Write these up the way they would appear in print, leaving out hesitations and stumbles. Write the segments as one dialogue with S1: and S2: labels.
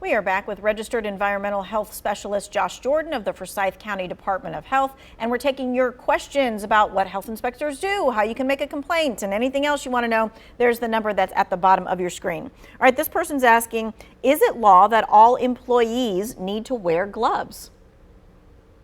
S1: We are back with registered environmental health specialist Josh Jordan of the Forsyth County Department of Health, and we're taking your questions about what health inspectors do, how you can make a complaint, and anything else you want to know. There's the number that's at the bottom of your screen. All right, this person's asking, is it law that all employees need to wear gloves?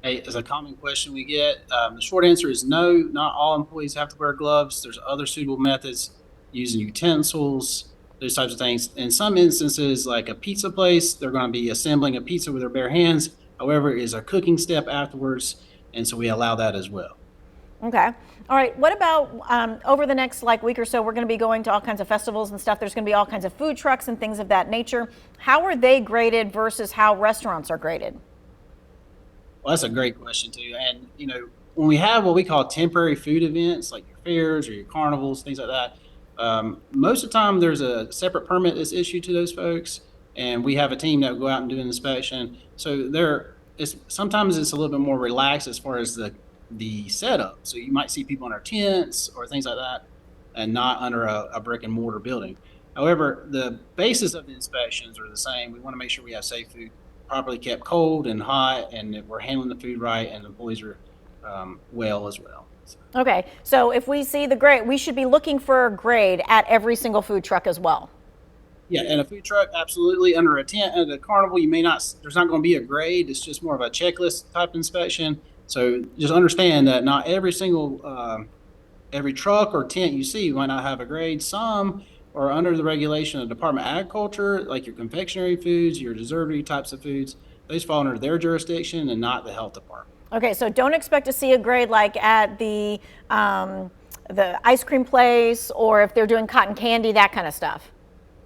S2: Hey, it's a common question we get. The short answer is no, not all employees have to wear gloves. There's other suitable methods, using utensils, those types of things. In some instances, like a pizza place, they're going to be assembling a pizza with their bare hands. However, it is a cooking step afterwards, and so we allow that as well.
S1: Okay. All right. What about over the next week or so, we're going to be going to all kinds of festivals and stuff. There's going to be all kinds of food trucks and things of that nature. How are they graded versus how restaurants are graded?
S2: Well, that's a great question too. And when we have what we call temporary food events, like your fairs or your carnivals, things like that, most of the time there's a separate permit that's issued to those folks, and we have a team that will go out and do an inspection. So sometimes it's a little bit more relaxed as far as the setup. So you might see people in our tents or things like that, and not under a brick and mortar building. However, the basis of the inspections are the same. We want to make sure we have safe food, properly kept cold and hot, and that we're handling the food right, and the employees are well as well.
S1: Okay, so if we see the grade, we should be looking for a grade at every single food truck as well.
S2: Yeah, and a food truck, absolutely. Under a tent at a carnival, there's not going to be a grade. It's just more of a checklist type inspection. So just understand that not every truck or tent you see might not have a grade. Some are under the regulation of the Department of Agriculture, like your confectionery foods, your desserty types of foods. Those fall under their jurisdiction and not the health department.
S1: Okay, so don't expect to see a grade like at the ice cream place, or if they're doing cotton candy, that kind of stuff.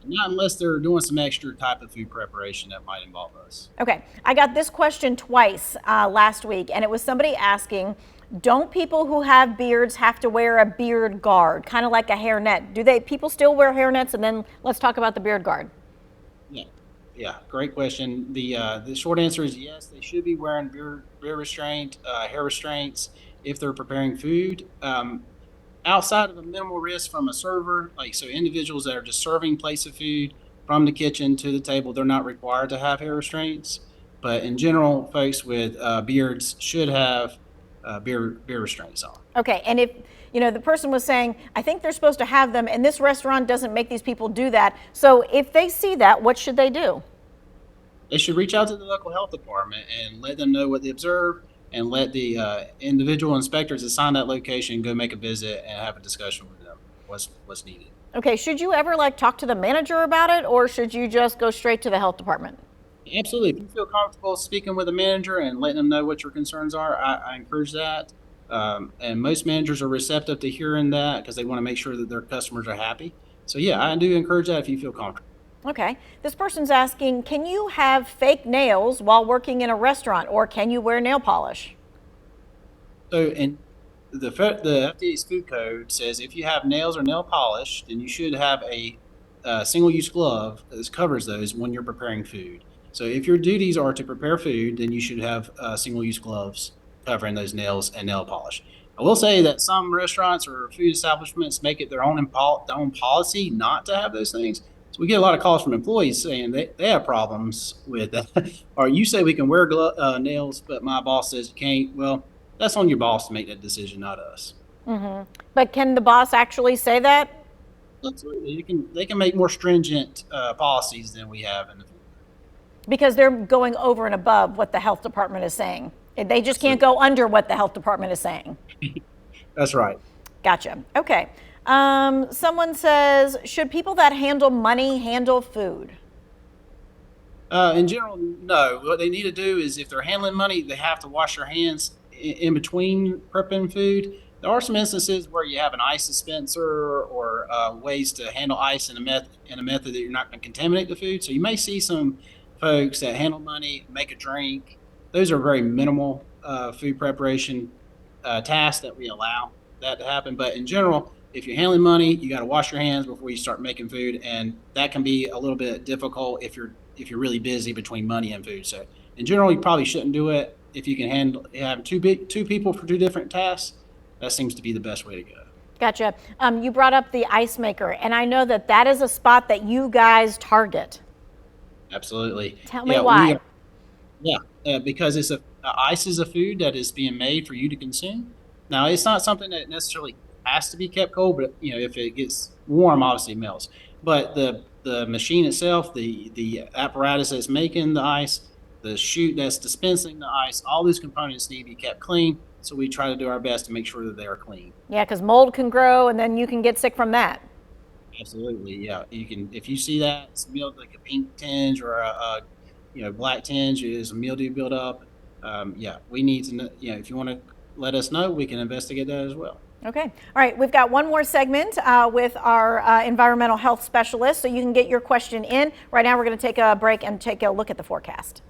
S2: Not unless they're doing some extra type of food preparation that might involve us.
S1: Okay, I got this question twice last week, and it was somebody asking, don't people who have beards have to wear a beard guard, kind of like a hairnet? People still wear hairnets? And then let's talk about the beard guard.
S2: Yeah, great question. The short answer is yes, they should be wearing beard restraint, hair restraints if they're preparing food. Outside of a minimal risk from a server, so individuals that are just serving plates of food from the kitchen to the table, they're not required to have hair restraints. But in general, folks with beards should have beard restraints on.
S1: Okay, and if the person was saying, I think they're supposed to have them, and this restaurant doesn't make these people do that. So if they see that, what should they do?
S2: They should reach out to the local health department and let them know what they observe, and let the individual inspectors assign that location go make a visit and have a discussion with them what's needed.
S1: Okay, should you ever talk to the manager about it, or should you just go straight to the health department?
S2: Absolutely. If you feel comfortable speaking with a manager and letting them know what your concerns are, I encourage that. And most managers are receptive to hearing that because they want to make sure that their customers are happy. So yeah, I do encourage that if you feel comfortable.
S1: Okay. This person's asking, can you have fake nails while working in a restaurant, or can you wear nail polish?
S2: So in the FDA's food code says if you have nails or nail polish, then you should have a single-use glove that covers those when you're preparing food. So if your duties are to prepare food, then you should have single-use gloves covering those nails and nail polish. I will say that some restaurants or food establishments make it their own policy not to have those things. So we get a lot of calls from employees saying they have problems with that. Or you say we can wear nails, but my boss says you can't. Well, that's on your boss to make that decision, not us.
S1: Mm-hmm. But can the boss actually say that?
S2: Absolutely. They can make more stringent policies than we have in the food.
S1: Because they're going over and above what the health department is saying. They just can't go under what the health department is saying.
S2: That's right.
S1: Gotcha. Okay. Someone says, should people that handle money handle food?
S2: In general, no. What they need to do is if they're handling money, they have to wash their hands in between prepping food. There are some instances where you have an ice dispenser or ways to handle ice in a method that you're not going to contaminate the food. So you may see some folks that handle money, make a drink. Those are very minimal food preparation tasks that we allow that to happen. But in general, if you're handling money, you got to wash your hands before you start making food, and that can be a little bit difficult if you're really busy between money and food. So in general, you probably shouldn't do it. If you can have two people for two different tasks, that seems to be the best way to go.
S1: Gotcha. You brought up the ice maker, and I know that is a spot that you guys target.
S2: Absolutely.
S1: Tell me
S2: Yeah,
S1: why.
S2: yeah, because ice is a food that is being made for you to consume. Now, it's not something that necessarily has to be kept cold, but if it gets warm, obviously it melts. But the machine itself, the apparatus that's making the ice, the chute that's dispensing the ice, all these components need to be kept clean. So we try to do our best to make sure that they are clean.
S1: Yeah, because mold can grow and then you can get sick from that.
S2: Absolutely, yeah. You can if you see that it's mildew, like a pink tinge or a black tinge, is a mildew buildup. Yeah, we need to know. If you want to let us know, we can investigate that as well.
S1: Okay. All right. We've got one more segment with our environmental health specialist, so you can get your question in. Right now, we're going to take a break and take a look at the forecast.